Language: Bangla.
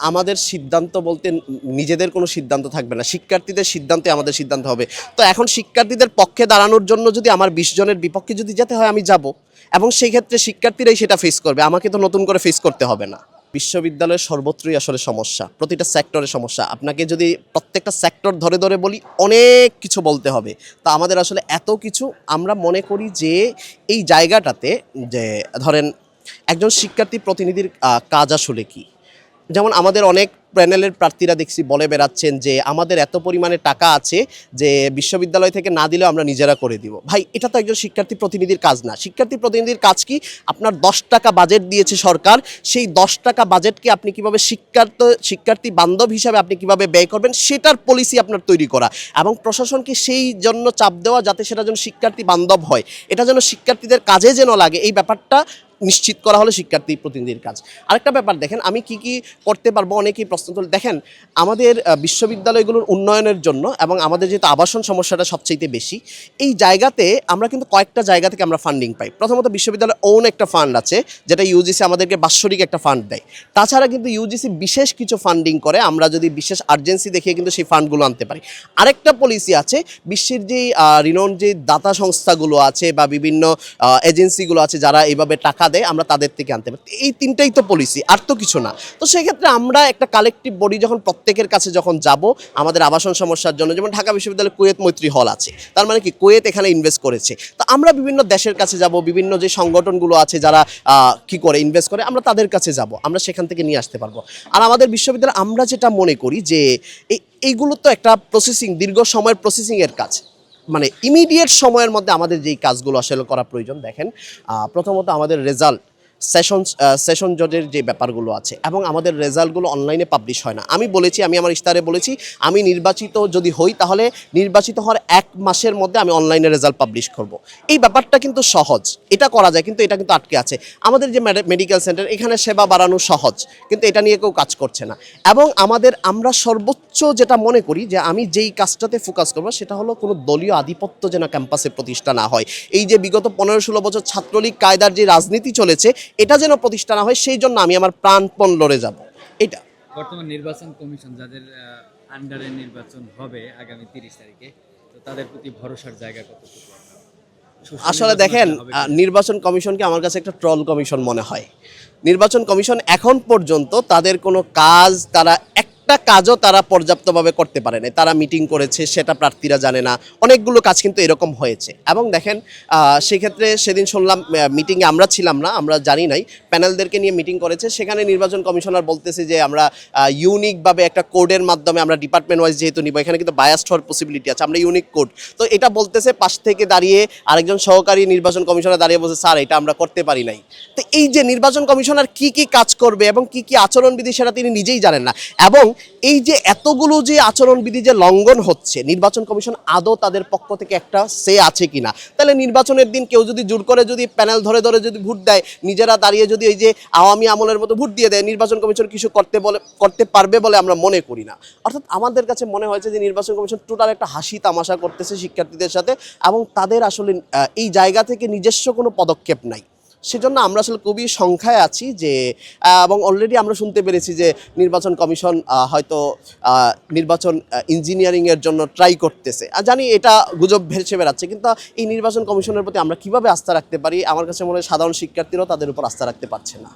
আমাদের সিদ্ধান্ত বলতে নিজেদের কোনো সিদ্ধান্ত থাকবে না, শিক্ষার্থীদের সিদ্ধান্তে আমাদের সিদ্ধান্ত হবে। তো এখন শিক্ষার্থীদের পক্ষে দাঁড়ানোর জন্য যদি আমার 20 জনের বিপক্ষে যদি যেতে হয় আমি যাব, এবং সেই ক্ষেত্রে শিক্ষার্থীরাই সেটা ফেস করবে, আমাকে তো নতুন করে ফেস করতে হবে না। বিশ্ববিদ্যালয়ের সর্বত্রই আসলে সমস্যা, প্রতিটা সেক্টরে সমস্যা। আপনাকে যদি প্রত্যেকটা সেক্টর ধরে ধরে বলি অনেক কিছু বলতে হবে। তা আমাদের আসলে এত কিছু, আমরা মনে করি যে এই জায়গাটাতে যে ধরেন একজন শিক্ষার্থী প্রতিনিধির কাজ আসলে কি। যেমন আমাদের অনেক প্যানেলের প্রার্থীরা দেখছি বলে বেড়াচ্ছেন যে আমাদের এত পরিমাণে টাকা আছে যে বিশ্ববিদ্যালয় থেকে না দিলেও আমরা নিজেরা করে দিব। ভাই, এটা তো একজন শিক্ষার্থী প্রতিনিধির কাজ না। শিক্ষার্থী প্রতিনিধির কাজ কি? আপনার 10 টাকা বাজেট দিয়েছে সরকার, সেই 10 টাকা বাজেটকে আপনি কিভাবে শিক্ষার্থী বান্ধব হিসাবে আপনি কিভাবে ব্যয় করবেন সেটার পলিসি আপনার তৈরি করা, এবং প্রশাসনকে সেই জন্য চাপ দেওয়া যাতে সেটা যেন শিক্ষার্থী বান্ধব হয়, এটা যেন শিক্ষার্থীদের কাজে যেন লাগে, এই ব্যাপারটা নিশ্চিত করা হলো শিক্ষার্থী প্রতিনিধির কাজ। আরেকটা ব্যাপার দেখেন, আমি কি কি করতে পারবো, অনেকেই প্রশ্ন তুলে। দেখেন, আমাদের বিশ্ববিদ্যালয়গুলোর উন্নয়নের জন্য এবং আমাদের যেহেতু আবাসন সমস্যাটা সবচেয়ে বেশি, এই জায়গাতে আমরা কিন্তু কয়েকটা জায়গা থেকে আমরা ফান্ডিং পাই। প্রথমত বিশ্ববিদ্যালয়ের ওন একটা ফান্ড আছে, যেটা ইউজিসি আমাদেরকে বাৎসরিক একটা ফান্ড দেয়। তাছাড়া কিন্তু ইউজিসি বিশেষ কিছু ফান্ডিং করে, আমরা যদি বিশেষ আর্জেন্সি দেখিয়ে কিন্তু সেই ফান্ডগুলো আনতে পারি। আরেকটা পলিসি আছে, বিশ্বের যেই রিনোন যে দাতা সংস্থাগুলো আছে বা বিভিন্ন এজেন্সিগুলো আছে যারা এইভাবে টাকা দেয়, আমরা তাদের থেকে আনতে পারি। এই তিনটাই তো পলিসি, আর তো কিছু না। তো সেক্ষেত্রে আমরা একটা কালেকটিভ বডি যখন প্রত্যেকের কাছে যখন যাব আমাদের আবাসন সমস্যার জন্য, যেমন ঢাকা বিশ্ববিদ্যালয়ে কুয়েত মৈত্রী হল আছে, তার মানে কি কুয়েত এখানে ইনভেস্ট করেছে। তো আমরা বিভিন্ন দেশের কাছে যাব, বিভিন্ন যে সংগঠনগুলো আছে যারা কি করে ইনভেস্ট করে, আমরা তাদের কাছে যাব, আমরা সেখান থেকে নিয়ে আসতে পারবো। আর আমাদের বিশ্ববিদ্যালয়ে আমরা যেটা মনে করি যে এইগুলো তো একটা প্রসেসিং, দীর্ঘ সময়ের প্রসেসিংয়ের কাজ, মানে ইমিডিয়েট সময়ের মধ্যে আমাদের যেই কাজগুলো আসলে করা প্রয়োজন। দেখেন, প্রথমত আমাদের রেজাল্ট, সেশন জজের যে ব্যাপারগুলো আছে, এবং আমাদের রেজাল্টগুলো অনলাইনে পাবলিশ হয় না। আমি বলেছি, আমি আমার ইশতারে বলেছি, আমি নির্বাচিত যদি হই তাহলে নির্বাচিত হওয়ার 1 মাসের মধ্যে আমি অনলাইনে রেজাল্ট পাবলিশ করব। এই ব্যাপারটা কিন্তু সহজ, এটা করা যায়, কিন্তু এটা কিন্তু আটকে আছে। আমাদের যে মেডিকেল সেন্টার, এখানে সেবা বাড়ানো সহজ, কিন্তু এটা নিয়ে কেউ কাজ করছে না। এবং আমরা সর্বোচ্চ যেটা মনে করি যে আমি যেই কাজটাতে ফোকাস করবো সেটা হলো কোনো দলীয় আধিপত্য যেন ক্যাম্পাসে প্রতিষ্ঠা না হয়। এই যে বিগত 15-16 বছর ছাত্রলীগ কায়দার যে রাজনীতি চলেছে, এটা যেন প্রতিষ্ঠা না হয়, সেই জন্য আমি আমার প্রাণপণ লড়ে যাব। এটা বর্তমান নির্বাচন কমিশন যাদের আন্ডারে নির্বাচন হবে আগামী 30 তারিখে, তো তাদের প্রতি ভরসার জায়গা কতটুকু? আসলে দেখেন, নির্বাচন কমিশনকে আমার কাছে একটা ট্রল কমিশন মনে হয়। নির্বাচন কমিশন এখন পর্যন্ত তাদের কোনো কাজ, একটা কাজও তারা পর্যাপ্তভাবে করতে পারে না। তারা মিটিং করেছে, সেটা প্রার্থীরা জানে না। অনেকগুলো কাজ কিন্তু এরকম হয়েছে। এবং দেখেন, সেক্ষেত্রে সেদিন শুনলাম মিটিংয়ে আমরা ছিলাম না, আমরা জানি নাই, প্যানেলদেরকে নিয়ে মিটিং করেছে। সেখানে নির্বাচন কমিশনার বলতেছে যে আমরা ইউনিকভাবে একটা কোডের মাধ্যমে আমরা ডিপার্টমেন্ট ওয়াইজ যেহেতু নিব, এখানে কিন্তু বায়াসড হওয়ার পসিবিলিটি আছে, আমরা ইউনিক কোড। তো এটা বলতেছে, পাশ থেকে দাঁড়িয়ে আরেকজন সহকারী নির্বাচন কমিশনার দাঁড়িয়ে বলছে, স্যার এটা আমরা করতে পারি নাই। তো এই যে নির্বাচন কমিশনার কি কি কাজ করবে এবং কি কি আচরণবিধি, সেটা তিনি নিজেই জানেন না। এবং এই যে এতগুলো যে আচরণবিধি যে লঙ্ঘন হচ্ছে, নির্বাচন কমিশন আদৌ তাদের পক্ষ থেকে একটা সে আছে কিনা? তাহলে নির্বাচনের দিন কেউ যদি জোর করে যদি প্যানেল ধরে ধরে যদি ভোট দেয়, নিজেরা দাঁড়িয়ে যদি এই যে আওয়ামী আমলের মতো ভোট দিয়ে দেয়, নির্বাচন কমিশন কিছু করতে পারবে বলে আমরা মনে করি না। অর্থাৎ আমাদের কাছে মনে হয়েছে যে নির্বাচন কমিশন টোটাল একটা হাসি তামাশা করতেছে শিক্ষার্থীদের সাথে, এবং তাদের আসলে এই জায়গা থেকে নিজস্ব কোনো পদক্ষেপ নাই। সেজন্য আমরা আসলে খুবই সংখ্যায় আছি যে, এবং অলরেডি আমরা শুনতে পেরেছি যে নির্বাচন কমিশন হয়তো নির্বাচন ইঞ্জিনিয়ারিংয়ের জন্য ট্রাই করতেছে। জানি এটা গুজব ভেসে বেড়াচ্ছে, কিন্তু এই নির্বাচন কমিশনের প্রতি আমরা কিভাবে আস্থা রাখতে পারি? আমার কাছে মনে হয় সাধারণ শিক্ষার্থীরাও তাদের উপর আস্থা রাখতে পারছে না।